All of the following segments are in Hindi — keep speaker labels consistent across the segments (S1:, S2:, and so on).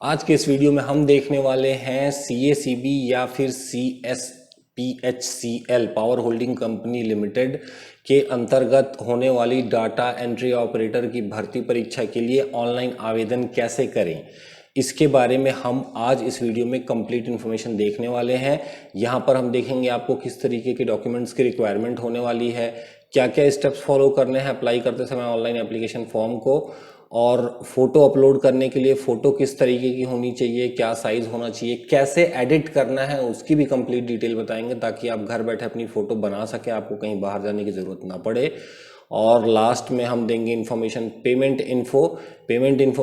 S1: आज के इस वीडियो में हम देखने वाले हैं CACB या फिर CSPHCL power holding company limited के अंतर्गत होने वाली डाटा एंट्री ऑपरेटर की भर्ती परीक्षा के लिए ऑनलाइन आवेदन कैसे करें, इसके बारे में हम आज इस वीडियो में कंप्लीट इन्फॉर्मेशन देखने वाले हैं। यहाँ पर हम देखेंगे आपको किस तरीके के डॉक्यूमेंट्स की रिक्वायरमेंट होने वाली है, क्या क्या स्टेप्स फॉलो करने हैं अप्लाई करते समय ऑनलाइन एप्लीकेशन फॉर्म को, और फोटो अपलोड करने के लिए फ़ोटो किस तरीके की होनी चाहिए, क्या साइज़ होना चाहिए, कैसे एडिट करना है उसकी भी कंप्लीट डिटेल बताएंगे ताकि आप घर बैठे अपनी फ़ोटो बना सकें, आपको कहीं बाहर जाने की ज़रूरत ना पड़े। और लास्ट में हम देंगे इन्फॉर्मेशन पेमेंट इन्फो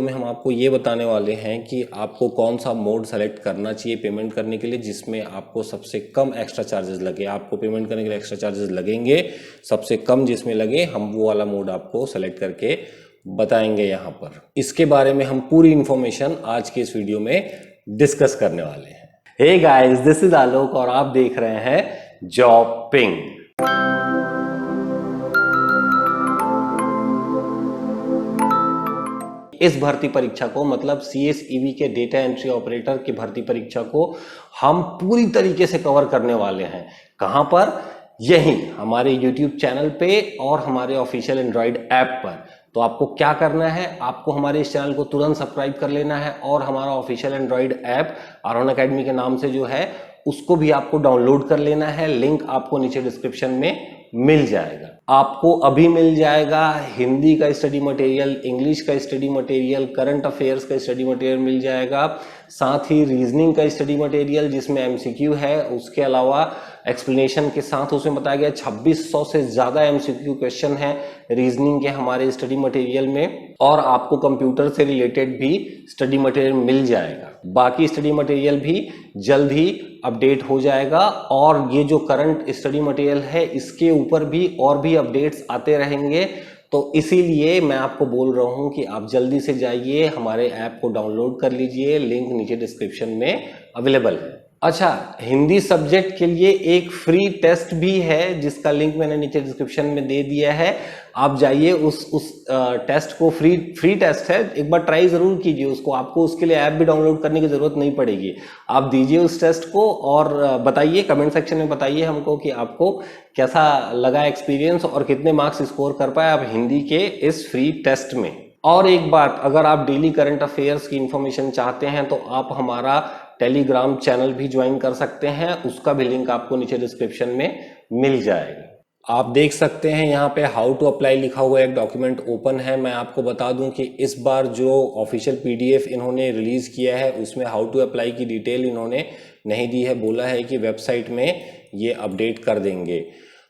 S1: में हम आपको ये बताने वाले हैं कि आपको कौन सा मोड सेलेक्ट करना चाहिए पेमेंट करने के लिए जिसमें आपको सबसे कम एक्स्ट्रा चार्जेस लगे। आपको पेमेंट करने के लिए एक्स्ट्रा चार्जेस लगेंगे, सबसे कम जिसमें लगे हम वो वाला मोड आपको सेलेक्ट करके बताएंगे यहाँ पर। इसके बारे में हम पूरी इंफॉर्मेशन आज के इस वीडियो में डिस्कस करने वाले हैं। हे गाइस, दिस इज आलोक और आप देख रहे हैं जॉबिंग। इस भर्ती परीक्षा को मतलब CSEB के डेटा एंट्री ऑपरेटर की भर्ती परीक्षा को हम पूरी तरीके से कवर करने वाले हैं। कहां पर? यही हमारे YouTube चैनल पे और हमारे ऑफिशियल एंड्रॉइड ऐप पर। तो आपको क्या करना है, आपको हमारे इस चैनल को तुरंत सब्सक्राइब कर लेना है और हमारा ऑफिशियल एंड्रॉइड ऐप आरोहन अकेडमी के नाम से जो है उसको भी आपको डाउनलोड कर लेना है। लिंक आपको नीचे डिस्क्रिप्शन में मिल जाएगा। आपको अभी मिल जाएगा हिंदी का स्टडी मटेरियल, इंग्लिश का स्टडी मटेरियल, करंट अफेयर्स का स्टडी मटेरियल मिल जाएगा, साथ ही रीजनिंग का स्टडी मटेरियल जिसमें MCQ है, उसके अलावा एक्सप्लेनेशन के साथ उसमें बताया गया 2600 से ज्यादा MCQ क्वेश्चन है रीजनिंग के हमारे स्टडी मटेरियल में, और आपको कंप्यूटर से रिलेटेड भी स्टडी मटेरियल मिल जाएगा। बाकी स्टडी मटेरियल भी जल्द ही अपडेट हो जाएगा और ये जो करंट स्टडी मटेरियल है इसके ऊपर भी और भी अपडेट्स आते रहेंगे। तो इसीलिए मैं आपको बोल रहा हूं कि आप जल्दी से जाइए, हमारे ऐप को डाउनलोड कर लीजिए, लिंक नीचे डिस्क्रिप्शन में अवेलेबल है। अच्छा, हिंदी सब्जेक्ट के लिए एक फ्री टेस्ट भी है जिसका लिंक मैंने नीचे डिस्क्रिप्शन में दे दिया है। आप जाइए उस टेस्ट को, फ्री टेस्ट है, एक बार ट्राई जरूर कीजिए उसको। आपको उसके लिए ऐप भी डाउनलोड करने की जरूरत नहीं पड़ेगी। आप दीजिए उस टेस्ट को और बताइए, कमेंट सेक्शन में बताइए हमको कि आपको कैसा लगा एक्सपीरियंस और कितने मार्क्स स्कोर कर पाए आप हिंदी के इस फ्री टेस्ट में। और एक बात, अगर आप डेली करंट अफेयर्स की इंफॉर्मेशन चाहते हैं तो आप हमारा टेलीग्राम चैनल भी ज्वाइन कर सकते हैं, उसका भी लिंक आपको नीचे डिस्क्रिप्शन में मिल जाएगा। आप देख सकते हैं यहाँ पे हाउ टू अप्लाई लिखा हुआ एक डॉक्यूमेंट ओपन है। मैं आपको बता दूं कि इस बार जो ऑफिशियल PDF इन्होंने रिलीज किया है उसमें हाउ टू अप्लाई की डिटेल इन्होंने नहीं दी है। बोला है कि वेबसाइट में ये अपडेट कर देंगे।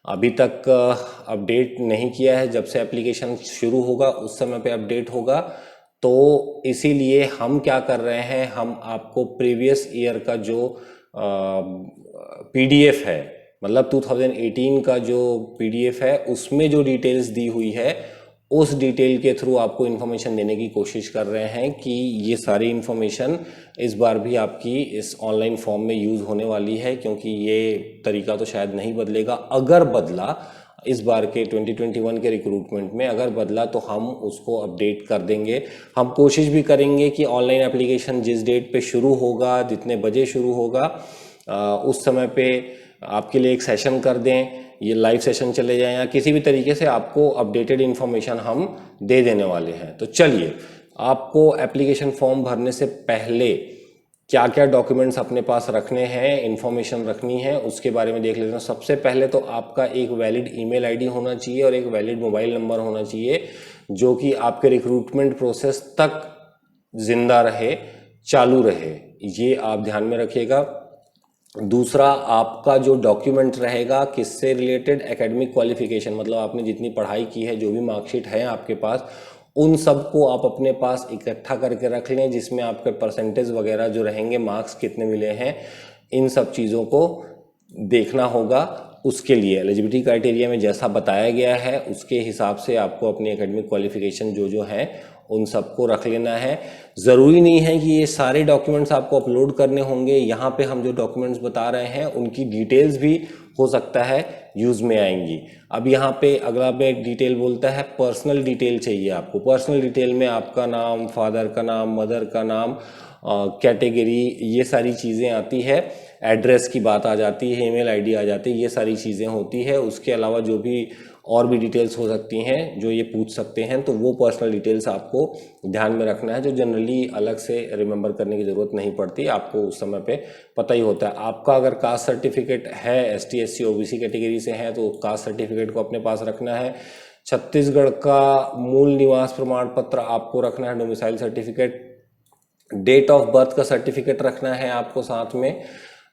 S1: अभी तक अपडेट नहीं किया है, जब से एप्लीकेशन शुरू होगा उस समय पे अपडेट होगा। तो इसीलिए हम क्या कर रहे हैं, हम आपको प्रीवियस ईयर का जो PDF है, मतलब 2018 का जो PDF है उसमें जो डिटेल्स दी हुई है उस डिटेल के थ्रू आपको इन्फॉर्मेशन देने की कोशिश कर रहे हैं कि ये सारी इन्फॉर्मेशन इस बार भी आपकी इस ऑनलाइन फॉर्म में यूज़ होने वाली है, क्योंकि ये तरीका तो शायद नहीं बदलेगा। अगर बदला इस बार के 2021 के रिक्रूटमेंट में अगर बदला तो हम उसको अपडेट कर देंगे। हम कोशिश भी करेंगे कि ऑनलाइन एप्लीकेशन जिस डेट पे शुरू होगा, जितने बजे शुरू होगा, उस समय पे आपके लिए एक सेशन कर दें, ये लाइव सेशन चले जाएं या किसी भी तरीके से आपको अपडेटेड इन्फॉर्मेशन हम दे देने वाले हैं। तो चलिए, आपको एप्लीकेशन फॉर्म भरने से पहले क्या क्या डॉक्यूमेंट्स अपने पास रखने हैं, इन्फॉर्मेशन रखनी है, उसके बारे में देख लेते हैं। सबसे पहले तो आपका एक वैलिड ईमेल आईडी होना चाहिए और एक वैलिड मोबाइल नंबर होना चाहिए जो कि आपके रिक्रूटमेंट प्रोसेस तक जिंदा रहे, चालू रहे, ये आप ध्यान में रखिएगा। दूसरा, आपका जो डॉक्यूमेंट रहेगा किससे रिलेटेड, एकेडमिक क्वालिफिकेशन, मतलब आपने जितनी पढ़ाई की है, जो भी मार्कशीट है आपके पास, उन सब को आप अपने पास इकट्ठा करके रख लें, जिसमें आपके परसेंटेज वगैरह जो रहेंगे, मार्क्स कितने मिले हैं, इन सब चीज़ों को देखना होगा। उसके लिए एलिजिबिलिटी क्राइटेरिया में जैसा बताया गया है उसके हिसाब से आपको अपनी एकेडमिक क्वालिफिकेशन जो है उन सबको रख लेना है। ज़रूरी नहीं है कि ये सारे डॉक्यूमेंट्स आपको अपलोड करने होंगे। यहाँ पे हम जो डॉक्यूमेंट्स बता रहे हैं उनकी डिटेल्स भी हो सकता है यूज़ में आएंगी। अब यहाँ पे अगला पे एक डिटेल बोलता है पर्सनल डिटेल चाहिए आपको। पर्सनल डिटेल में आपका नाम, फादर का नाम, मदर का नाम कैटेगरी, ये सारी चीज़ें आती है। एड्रेस की बात आ जाती है, ईमेल आईडी आ जाती है, ये सारी चीज़ें होती है। उसके अलावा जो भी और भी डिटेल्स हो सकती हैं जो ये पूछ सकते हैं, तो वो पर्सनल डिटेल्स आपको ध्यान में रखना है, जो जनरली अलग से रिमेंबर करने की ज़रूरत नहीं पड़ती, आपको उस समय पे पता ही होता है। आपका अगर कास्ट सर्टिफिकेट है, ST SC OBC कैटेगरी से है, तो कास्ट सर्टिफिकेट को अपने पास रखना है। छत्तीसगढ़ का मूल निवास प्रमाण पत्र आपको रखना है, domicile certificate. Date of birth का सर्टिफिकेट रखना है आपको साथ में।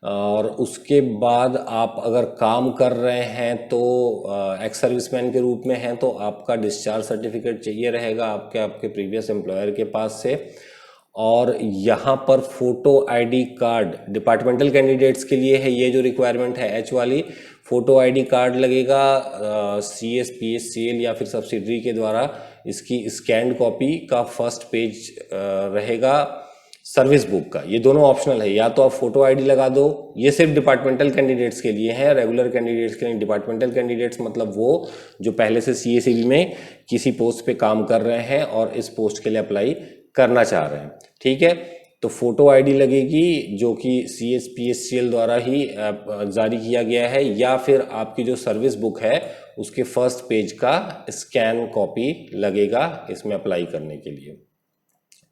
S1: और उसके बाद आप अगर काम कर रहे हैं तो एक्स सर्विसमैन के रूप में हैं तो आपका डिस्चार्ज सर्टिफिकेट चाहिए रहेगा आपके प्रीवियस एम्प्लॉयर के पास से। और यहाँ पर photo ID card departmental candidates के लिए है, ये जो रिक्वायरमेंट है H वाली, फोटो ID कार्ड लगेगा CS PSCL या फिर सब्सिडरी के द्वारा। इसकी स्कैंड कॉपी का फर्स्ट पेज रहेगा सर्विस बुक का। ये दोनों ऑप्शनल है, या तो आप फोटो ID लगा दो, ये सिर्फ डिपार्टमेंटल कैंडिडेट्स के लिए है, रेगुलर कैंडिडेट्स के लिए। डिपार्टमेंटल कैंडिडेट्स मतलब वो जो पहले से CACV में किसी पोस्ट पे काम कर रहे हैं और इस पोस्ट के लिए अप्लाई करना चाह रहे हैं, ठीक है। तो फोटो ID लगेगी जो कि CS PSCL द्वारा ही जारी किया गया है, या फिर आपकी जो सर्विस बुक है उसके फर्स्ट पेज का स्कैन कॉपी लगेगा इसमें अप्लाई करने के लिए,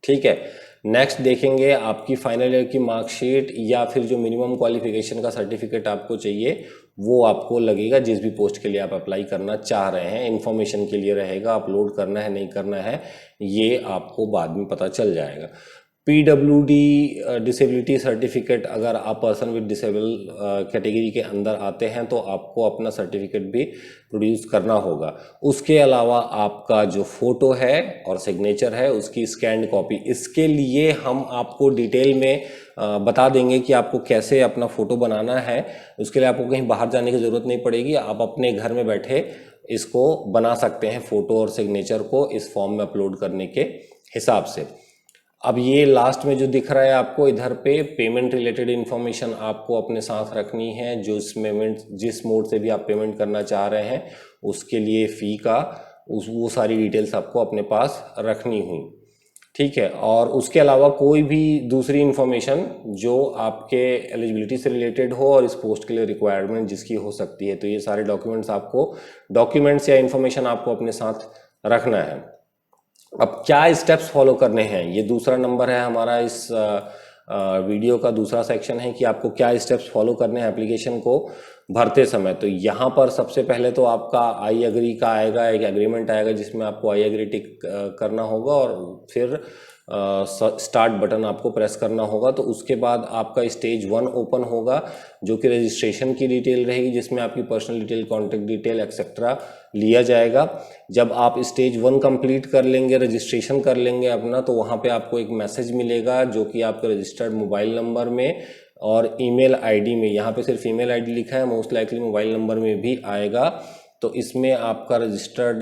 S1: ठीक है। नेक्स्ट देखेंगे आपकी फाइनल ईयर की मार्कशीट या फिर जो मिनिमम क्वालिफिकेशन का सर्टिफिकेट आपको चाहिए वो आपको लगेगा जिस भी पोस्ट के लिए आप अप्लाई करना चाह रहे हैं। इन्फॉर्मेशन के लिए रहेगा, अपलोड करना है नहीं करना है ये आपको बाद में पता चल जाएगा। PWD डिसेबिलिटी सर्टिफिकेट, अगर आप पर्सन विद डिसेबल कैटेगरी के अंदर आते हैं तो आपको अपना सर्टिफिकेट भी प्रोड्यूस करना होगा। उसके अलावा आपका जो फोटो है और सिग्नेचर है उसकी स्कैन्ड कॉपी, इसके लिए हम आपको डिटेल में बता देंगे कि आपको कैसे अपना फ़ोटो बनाना है। उसके लिए आपको कहीं बाहर जाने की ज़रूरत नहीं पड़ेगी, आप अपने घर में बैठे इसको बना सकते हैं, फ़ोटो और सिग्नेचर को इस फॉर्म में अपलोड करने के हिसाब से। अब ये लास्ट में जो दिख रहा है आपको इधर पे, पेमेंट रिलेटेड इन्फॉर्मेशन आपको अपने साथ रखनी है। जो जिस मोड से भी आप पेमेंट करना चाह रहे हैं उसके लिए फ़ी का वो सारी डिटेल्स आपको अपने पास रखनी हुई, ठीक है। और उसके अलावा कोई भी दूसरी इन्फॉर्मेशन जो आपके एलिजिबिलिटी से रिलेटेड हो और इस पोस्ट के लिए रिक्वायरमेंट जिसकी हो सकती है, तो ये सारे डॉक्यूमेंट्स या इन्फॉर्मेशन आपको अपने साथ रखना है। अब क्या स्टेप्स फॉलो करने हैं, ये दूसरा नंबर है हमारा इस वीडियो का दूसरा सेक्शन है कि आपको क्या स्टेप्स फॉलो करने हैं एप्लीकेशन को भरते समय। तो यहाँ पर सबसे पहले तो आपका आई एग्री का आएगा, एक एग्रीमेंट आएगा जिसमें आपको आई एग्री टिक करना होगा और फिर स्टार्ट बटन आपको प्रेस करना होगा। तो उसके बाद आपका स्टेज 1 ओपन होगा जो कि रजिस्ट्रेशन की डिटेल रहेगी, जिसमें आपकी personal detail, contact detail etcetera लिया जाएगा। जब आप स्टेज 1 कंप्लीट कर लेंगे, रजिस्ट्रेशन कर लेंगे अपना, तो वहाँ पे आपको एक मैसेज मिलेगा जो कि आपके रजिस्टर्ड मोबाइल नंबर में और ईमेल आईडी में, यहाँ पे सिर्फ ईमेल आईडी लिखा है, मोस्ट लाइकली मोबाइल नंबर में भी आएगा। तो इसमें आपका रजिस्टर्ड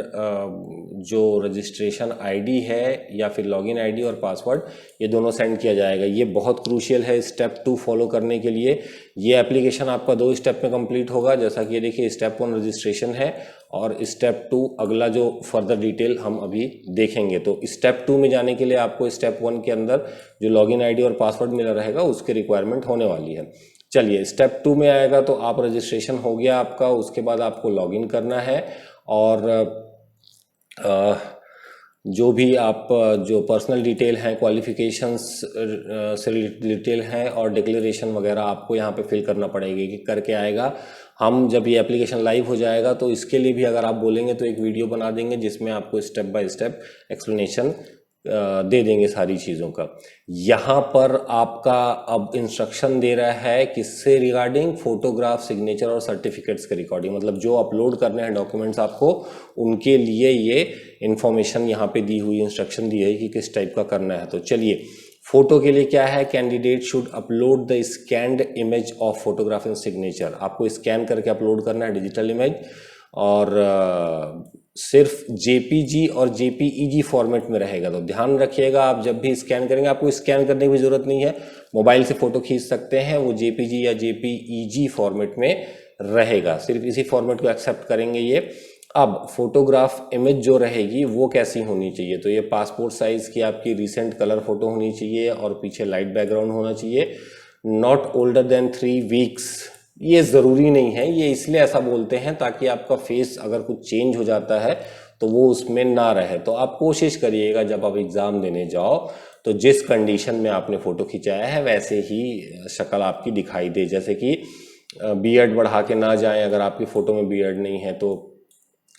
S1: जो रजिस्ट्रेशन आईडी है या फिर लॉगिन आईडी और पासवर्ड, ये दोनों सेंड किया जाएगा। ये बहुत क्रूशियल है स्टेप 2 फॉलो करने के लिए। ये एप्लीकेशन आपका 2 स्टेप में कंप्लीट होगा, जैसा कि ये देखिए स्टेप 1 रजिस्ट्रेशन है और स्टेप 2 अगला जो फर्दर डिटेल हम अभी देखेंगे। तो स्टेप 2 में जाने के लिए आपको स्टेप 1 के अंदर जो लॉगिन आईडी और पासवर्ड मिला रहेगा उसकी रिक्वायरमेंट होने वाली है। चलिए स्टेप 2 में आएगा तो आप रजिस्ट्रेशन हो गया आपका, उसके बाद आपको लॉगिन करना है और जो भी आप जो पर्सनल डिटेल हैं, क्वालिफिकेशंस से डिटेल हैं और डिक्लेरेशन वगैरह आपको यहाँ पे फिल करना पड़ेगी कि करके आएगा। हम जब ये एप्लीकेशन लाइव हो जाएगा तो इसके लिए भी अगर आप बोलेंगे तो एक वीडियो बना देंगे जिसमें आपको स्टेप बाय स्टेप एक्सप्लेनेशन दे देंगे सारी चीज़ों का। यहाँ पर आपका अब इंस्ट्रक्शन दे रहा है किससे रिगार्डिंग, फोटोग्राफ, सिग्नेचर और सर्टिफिकेट्स के रिकॉर्डिंग, मतलब जो अपलोड करने हैं डॉक्यूमेंट्स आपको, उनके लिए ये इन्फॉर्मेशन यहाँ पे दी हुई, इंस्ट्रक्शन दी है कि किस टाइप का करना है। तो चलिए फोटो के लिए क्या है, candidate should upload the scanned image of photograph and signature. आपको स्कैन करके अपलोड करना है डिजिटल इमेज, और सिर्फ JPG और JPEG फॉर्मेट में रहेगा। तो ध्यान रखिएगा आप जब भी स्कैन करेंगे, आपको स्कैन करने की जरूरत नहीं है, मोबाइल से फोटो खींच सकते हैं, वो JPG या JPEG फॉर्मेट में रहेगा, सिर्फ इसी फॉर्मेट को एक्सेप्ट करेंगे ये। अब फोटोग्राफ इमेज जो रहेगी वो कैसी होनी चाहिए, तो ये पासपोर्ट साइज की आपकी रिसेंट कलर फोटो होनी चाहिए और पीछे लाइट बैकग्राउंड होना चाहिए। नॉट ओल्डर देन 3 वीक्स, ये ज़रूरी नहीं है, ये इसलिए ऐसा बोलते हैं ताकि आपका फेस अगर कुछ चेंज हो जाता है तो वो उसमें ना रहे। तो आप कोशिश करिएगा जब आप एग्ज़ाम देने जाओ तो जिस कंडीशन में आपने फ़ोटो खिंचाया है वैसे ही शक्ल आपकी दिखाई दे, जैसे कि बियर्ड बढ़ा के ना जाएं, अगर आपकी फ़ोटो में बियर्ड नहीं है तो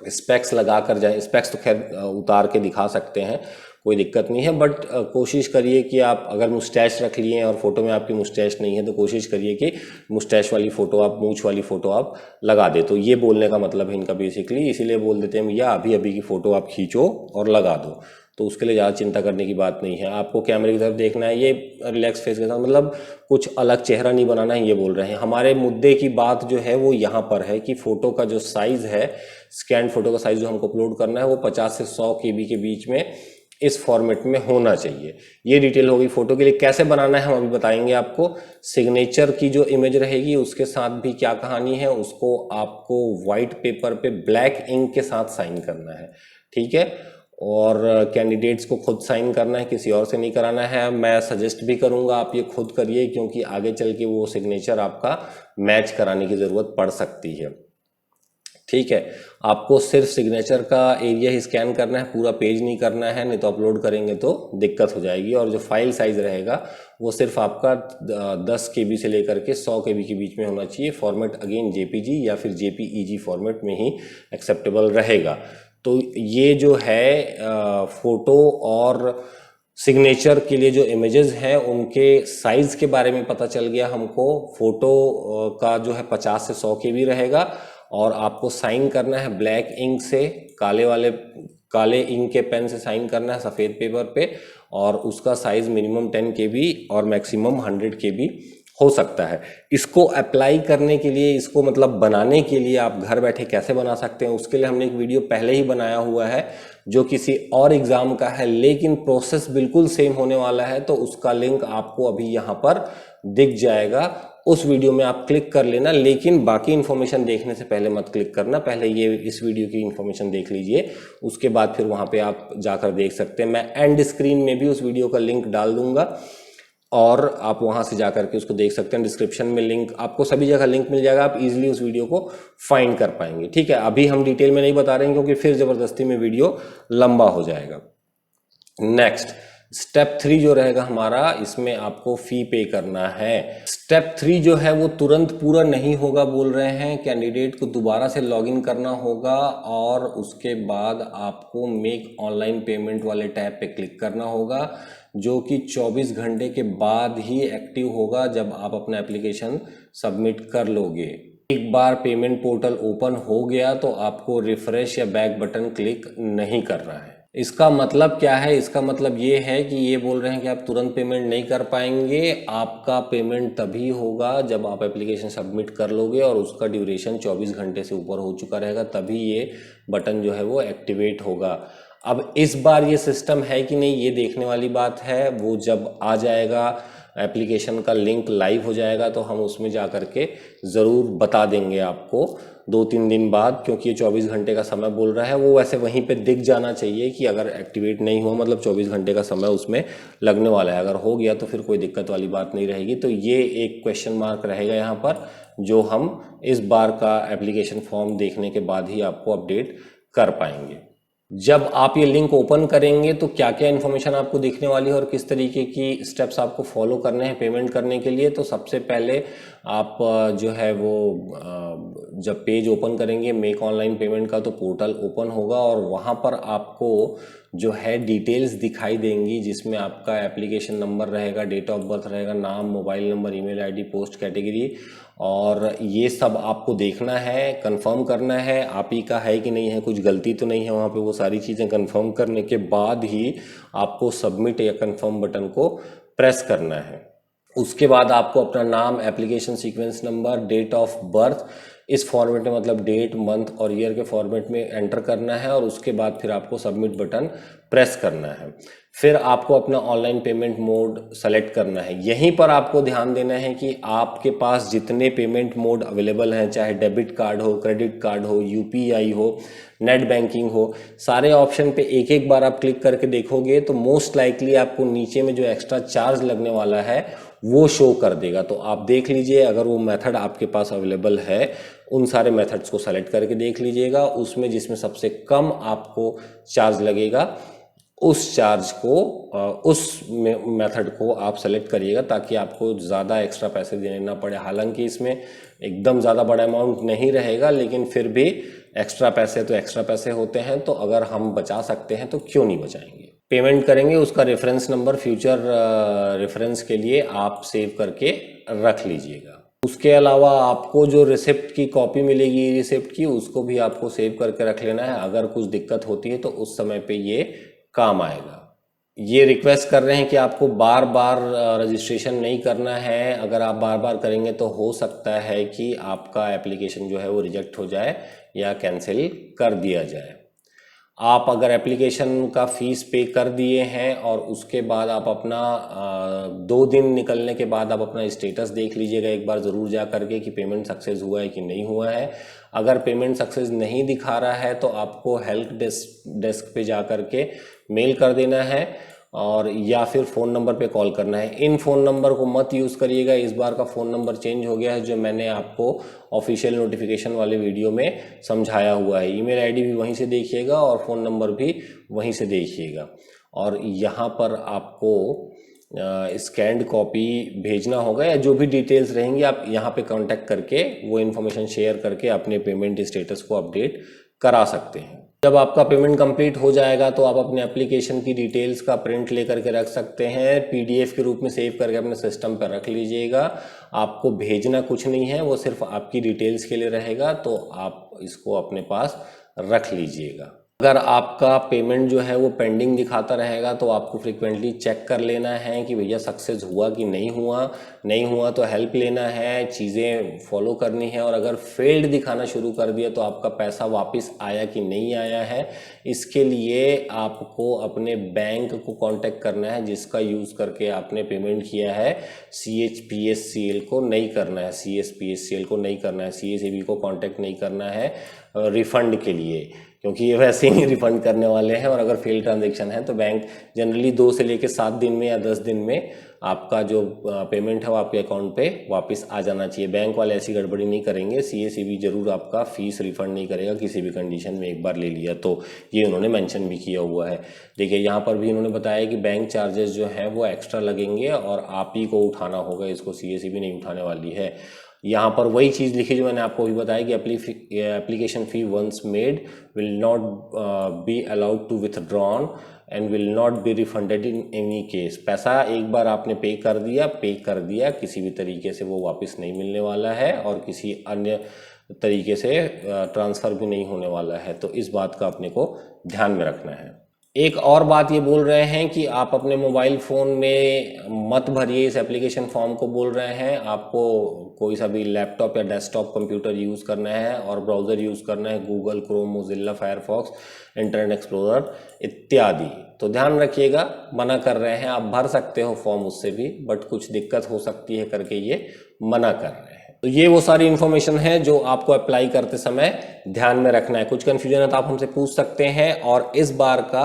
S1: स्पेक्स लगा कर जाएं। स्पेक्स तो खैर उतार के दिखा सकते हैं, कोई दिक्कत नहीं है, बट कोशिश करिए कि आप अगर मुस्टैच रख लिए हैं और फोटो में आपकी मुस्टैच नहीं है तो कोशिश करिए कि मुस्टैच वाली फ़ोटो आप, मूंछ वाली फ़ोटो आप लगा दे। तो ये बोलने का मतलब है इनका बेसिकली, इसीलिए बोल देते हैं भैया अभी अभी की फ़ोटो आप खींचो और लगा दो। तो उसके लिए ज़्यादा चिंता करने की बात नहीं है, आपको कैमरे की तरफ देखना है, ये रिलैक्स फेस के साथ, मतलब कुछ अलग चेहरा नहीं बनाना है, ये बोल रहे हैं। हमारे मुद्दे की बात जो है वो यहाँ पर है कि फ़ोटो का जो साइज़ है, स्कैन फ़ोटो का साइज़ जो हमको अपलोड करना है वो 50 से 100 KB के बीच में इस फॉर्मेट में होना चाहिए। ये डिटेल होगी फ़ोटो के लिए। कैसे बनाना है हम अभी बताएंगे आपको। सिग्नेचर की जो इमेज रहेगी उसके साथ भी क्या कहानी है, उसको आपको वाइट पेपर पे ब्लैक इंक के साथ साइन करना है, ठीक है। और कैंडिडेट्स को खुद साइन करना है, किसी और से नहीं कराना है। मैं सजेस्ट भी करूंगा आप ये खुद करिए, क्योंकि आगे चल के वो सिग्नेचर आपका मैच कराने की ज़रूरत पड़ सकती है, ठीक है। आपको सिर्फ सिग्नेचर का एरिया ही स्कैन करना है, पूरा पेज नहीं करना है, नहीं तो अपलोड करेंगे तो दिक्कत हो जाएगी। और जो फाइल साइज रहेगा वो सिर्फ आपका 10 KB से लेकर के 100 KB के बीच में होना चाहिए। फॉर्मेट अगेन JPG या फिर JPEG फॉर्मेट में ही एक्सेप्टेबल रहेगा। तो ये जो है फोटो और सिग्नेचर के लिए जो इमेजेस हैं उनके साइज़ के बारे में पता चल गया हमको। फोटो का जो है 50 से 100 KB रहेगा और आपको साइन करना है ब्लैक इंक से, काले इंक के पेन से साइन करना है सफ़ेद पेपर पे, और उसका साइज़ मिनिमम 10 KB और मैक्सिमम 100 KB हो सकता है। इसको अप्लाई करने के लिए, इसको मतलब बनाने के लिए आप घर बैठे कैसे बना सकते हैं उसके लिए हमने एक वीडियो पहले ही बनाया हुआ है जो किसी और एग्ज़ाम का है, लेकिन प्रोसेस बिल्कुल सेम होने वाला है। तो उसका लिंक आपको अभी यहाँ पर दिख जाएगा, उस वीडियो में आप क्लिक कर लेना। लेकिन बाकी इन्फॉर्मेशन देखने से पहले मत क्लिक करना, पहले ये इस वीडियो की इन्फॉर्मेशन देख लीजिए, उसके बाद फिर वहाँ पे आप जाकर देख सकते हैं। मैं एंड स्क्रीन में भी उस वीडियो का लिंक डाल दूंगा और आप वहाँ से जाकर के उसको देख सकते हैं। डिस्क्रिप्शन में लिंक, आपको सभी जगह लिंक मिल जाएगा, आप इजीली उस वीडियो को फाइंड कर पाएंगे, ठीक है। अभी हम डिटेल में नहीं बता रहे हैं क्योंकि फिर ज़बरदस्ती में वीडियो लंबा हो जाएगा। नेक्स्ट स्टेप 3 जो रहेगा हमारा, इसमें आपको फ़ी पे करना है। स्टेप 3 जो है वो तुरंत पूरा नहीं होगा बोल रहे हैं, कैंडिडेट को दोबारा से लॉगिन करना होगा और उसके बाद आपको मेक ऑनलाइन पेमेंट वाले टैब पे क्लिक करना होगा, जो कि 24 घंटे के बाद ही एक्टिव होगा जब आप अपना एप्लीकेशन सबमिट कर लोगे। एक बार पेमेंट पोर्टल ओपन हो गया तो आपको रिफ्रेश या बैक बटन क्लिक नहीं करना है। इसका मतलब क्या है, इसका मतलब ये है कि ये बोल रहे हैं कि आप तुरंत पेमेंट नहीं कर पाएंगे, आपका पेमेंट तभी होगा जब आप एप्लीकेशन सबमिट कर लोगे और उसका ड्यूरेशन 24 घंटे से ऊपर हो चुका रहेगा, तभी ये बटन जो है वो एक्टिवेट होगा। अब इस बार ये सिस्टम है कि नहीं ये देखने वाली बात है, वो जब आ जाएगा एप्लीकेशन का लिंक लाइव हो जाएगा तो हम उसमें जा कर के ज़रूर बता देंगे आपको 2-3 दिन बाद, क्योंकि ये 24 घंटे का समय बोल रहा है। वो वैसे वहीं पे दिख जाना चाहिए कि अगर एक्टिवेट नहीं हुआ मतलब 24 घंटे का समय उसमें लगने वाला है, अगर हो गया तो फिर कोई दिक्कत वाली बात नहीं रहेगी। तो ये एक क्वेश्चन मार्क रहेगा यहाँ पर, जो हम इस बार का एप्लीकेशन फॉर्म देखने के बाद ही आपको अपडेट कर पाएंगे। जब आप ये लिंक ओपन करेंगे तो क्या क्या इन्फॉर्मेशन आपको दिखने वाली है और किस तरीके की स्टेप्स आपको फॉलो करने हैं पेमेंट करने के लिए। तो सबसे पहले आप जो है वो जब पेज ओपन करेंगे मेक ऑनलाइन पेमेंट का तो पोर्टल ओपन होगा और वहाँ पर आपको जो है डिटेल्स दिखाई देंगी, जिसमें आपका एप्लीकेशन नंबर रहेगा, डेट ऑफ बर्थ रहेगा, नाम, mobile number, email ID, post category, और ये सब आपको देखना है, कंफर्म करना है आप ही का है कि नहीं है, कुछ गलती तो नहीं है वहाँ पे। वो सारी चीज़ें कंफर्म करने के बाद ही आपको सबमिट या कंफर्म बटन को प्रेस करना है। उसके बाद आपको अपना नाम, application sequence number, date of birth, इस फॉर्मेट में, मतलब डेट, मंथ और ईयर के फॉर्मेट में एंटर करना है और उसके बाद फिर आपको सबमिट बटन प्रेस करना है। फिर आपको अपना ऑनलाइन पेमेंट मोड सेलेक्ट करना है। यहीं पर आपको ध्यान देना है कि आपके पास जितने पेमेंट मोड अवेलेबल हैं, चाहे डेबिट कार्ड हो, क्रेडिट कार्ड हो, यूपीआई हो, नेट बैंकिंग हो, सारे ऑप्शन पे एक एक बार आप क्लिक करके देखोगे तो मोस्ट लाइकली आपको नीचे में जो एक्स्ट्रा चार्ज लगने वाला है वो शो कर देगा। तो आप देख लीजिए, अगर वो मेथड आपके पास अवेलेबल है, उन सारे मेथड्स को सेलेक्ट करके देख लीजिएगा। उसमें जिसमें सबसे कम आपको चार्ज लगेगा उस चार्ज को, उस मेथड को आप सेलेक्ट करिएगा ताकि आपको ज़्यादा एक्स्ट्रा पैसे देने ना पड़े। हालांकि इसमें एकदम ज़्यादा बड़ा अमाउंट नहीं रहेगा, लेकिन फिर भी एक्स्ट्रा पैसे तो एक्स्ट्रा पैसे होते हैं, तो अगर हम बचा सकते हैं तो क्यों नहीं बचाएंगे। पेमेंट करेंगे, उसका रेफरेंस नंबर फ्यूचर रेफरेंस के लिए आप सेव करके रख लीजिएगा। उसके अलावा आपको जो रिसिप्ट की कॉपी मिलेगी रिसिप्ट की, उसको भी आपको सेव करके रख लेना है। अगर कुछ दिक्कत होती है तो उस समय पे ये काम आएगा। ये रिक्वेस्ट कर रहे हैं कि आपको बार बार रजिस्ट्रेशन नहीं करना है। अगर आप बार बार करेंगे तो हो सकता है कि आपका एप्लीकेशन जो है वो रिजेक्ट हो जाए या कैंसिल कर दिया जाए। आप अगर एप्लीकेशन का फ़ीस पे कर दिए हैं और उसके बाद आप अपना 2 दिन निकलने के बाद आप अपना स्टेटस देख लीजिएगा एक बार ज़रूर जा करके कि पेमेंट सक्सेस हुआ है कि नहीं हुआ है। अगर पेमेंट सक्सेस नहीं दिखा रहा है तो आपको हेल्प डेस्क पे जा करके मेल कर देना है और या फिर फ़ोन नंबर पे कॉल करना है। इन फ़ोन नंबर को मत यूज़ करिएगा, इस बार का फ़ोन नंबर चेंज हो गया है जो मैंने आपको ऑफिशियल नोटिफिकेशन वाले वीडियो में समझाया हुआ है। ईमेल आईडी भी वहीं से देखिएगा और फ़ोन नंबर भी वहीं से देखिएगा। और यहाँ पर आपको स्कैन्ड कॉपी भेजना होगा या जो भी डिटेल्स रहेंगी आप यहाँ पे कांटेक्ट करके वो इन्फॉर्मेशन शेयर करके अपने पेमेंट स्टेटस को अपडेट करा सकते हैं। जब आपका पेमेंट कंप्लीट हो जाएगा तो आप अपने एप्लीकेशन की डिटेल्स का प्रिंट लेकर के रख सकते हैं, पीडीएफ के रूप में सेव करके अपने सिस्टम पर रख लीजिएगा। आपको भेजना कुछ नहीं है, वो सिर्फ आपकी डिटेल्स के लिए रहेगा, तो आप इसको अपने पास रख लीजिएगा। अगर आपका पेमेंट जो है वो पेंडिंग दिखाता रहेगा तो आपको फ्रिक्वेंटली चेक कर लेना है कि भैया सक्सेस हुआ कि नहीं हुआ। नहीं हुआ तो हेल्प लेना है, चीज़ें फॉलो करनी है। और अगर फेल्ड दिखाना शुरू कर दिया तो आपका पैसा वापस आया कि नहीं आया है, इसके लिए आपको अपने बैंक को कांटेक्ट करना है जिसका यूज़ करके आपने पेमेंट किया है। CHPSCL को नहीं करना है, CSPSCL को नहीं करना है, CSEB को कांटेक्ट नहीं करना है रिफ़ंड के लिए, क्योंकि ये वैसे ही रिफ़ंड करने वाले हैं। और अगर फेल ट्रांजैक्शन है तो बैंक जनरली 2 से लेकर 7 दिन में या 10 दिन में आपका जो पेमेंट है वो आपके अकाउंट पे वापस आ जाना चाहिए। बैंक वाले ऐसी गड़बड़ी नहीं करेंगे। CSEB जरूर आपका फ़ीस रिफ़ंड नहीं करेगा किसी भी कंडीशन में, एक बार ले लिया तो। ये उन्होंने मेंशन भी किया हुआ है। देखिए यहाँ पर भी उन्होंने बताया कि बैंक चार्जेस जो हैं वो एक्स्ट्रा लगेंगे और आप ही को उठाना होगा, इसको CSEB नहीं उठाने वाली है। यहाँ पर वही चीज़ लिखी जो मैंने आपको भी बताया कि application fee once made will not be allowed to withdrawn and will not be refunded in any case. पैसा एक बार आपने पे कर दिया, किसी भी तरीके से वो वापस नहीं मिलने वाला है और किसी अन्य तरीके से ट्रांसफ़र भी नहीं होने वाला है। तो इस बात का अपने को ध्यान में रखना है। एक और बात ये बोल रहे हैं कि आप अपने मोबाइल फ़ोन में मत भरिए इस एप्लीकेशन फॉर्म को। बोल रहे हैं आपको कोई सा भी लैपटॉप या डेस्कटॉप कंप्यूटर यूज़ करना है और ब्राउज़र यूज़ करना है, Google Chrome, Mozilla, Firefox, internet explorer इत्यादि। तो ध्यान रखिएगा, मना कर रहे हैं। आप भर सकते हो फॉर्म उससे भी, बट कुछ दिक्कत हो सकती है करके ये मना कर रहे हैं। तो ये वो सारी इन्फॉर्मेशन है जो आपको अप्लाई करते समय ध्यान में रखना है। कुछ कन्फ्यूजन है तो आप हमसे पूछ सकते हैं। और इस बार का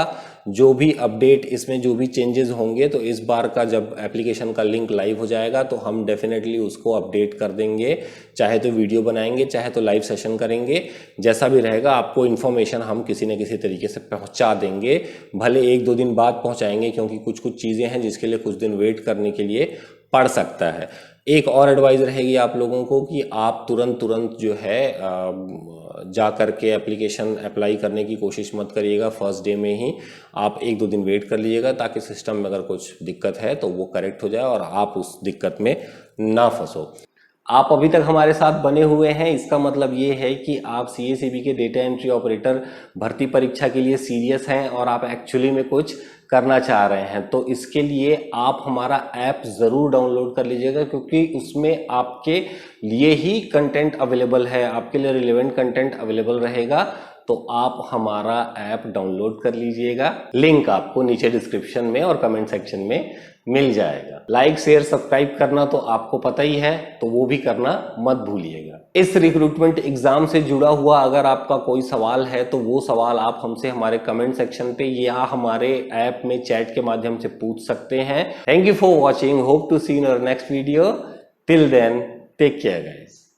S1: जो भी अपडेट, इसमें जो भी चेंजेस होंगे, तो इस बार का जब एप्लीकेशन का लिंक लाइव हो जाएगा तो हम डेफिनेटली उसको अपडेट कर देंगे। चाहे तो वीडियो बनाएंगे, चाहे तो लाइव सेशन करेंगे, जैसा भी रहेगा आपको इन्फॉर्मेशन हम किसी न किसी तरीके से पहुंचा देंगे। भले 1-2 दिन बाद पहुंचाएंगे, क्योंकि कुछ चीज़ें हैं जिसके लिए कुछ दिन वेट करने के लिए पड़ सकता है। एक और एडवाइस रहेगी आप लोगों को कि आप तुरंत जो है जा कर के एप्लीकेशन अप्लाई करने की कोशिश मत करिएगा फर्स्ट डे में ही। आप 1-2 दिन वेट कर लीजिएगा ताकि सिस्टम में अगर कुछ दिक्कत है तो वो करेक्ट हो जाए और आप उस दिक्कत में ना फंसो। आप अभी तक हमारे साथ बने हुए हैं, इसका मतलब ये है कि आप CSEB के डेटा एंट्री ऑपरेटर भर्ती परीक्षा के लिए सीरियस हैं और आप एक्चुअली में कुछ करना चाह रहे हैं तो इसके लिए आप हमारा ऐप ज़रूर डाउनलोड कर लीजिएगा, क्योंकि उसमें आपके लिए ही कंटेंट अवेलेबल है, आपके लिए रिलेवेंट कंटेंट अवेलेबल रहेगा। तो आप हमारा ऐप डाउनलोड कर लीजिएगा, लिंक आपको नीचे डिस्क्रिप्शन में और कमेंट सेक्शन में मिल जाएगा। लाइक शेयर सब्सक्राइब करना तो आपको पता ही है, तो वो भी करना मत भूलिएगा। इस रिक्रूटमेंट एग्जाम से जुड़ा हुआ अगर आपका कोई सवाल है तो वो सवाल आप हमसे हमारे कमेंट सेक्शन पे या हमारे ऐप में चैट के माध्यम से पूछ सकते हैं। Thank you for watching, hope to see in our next video. Till then take care guys.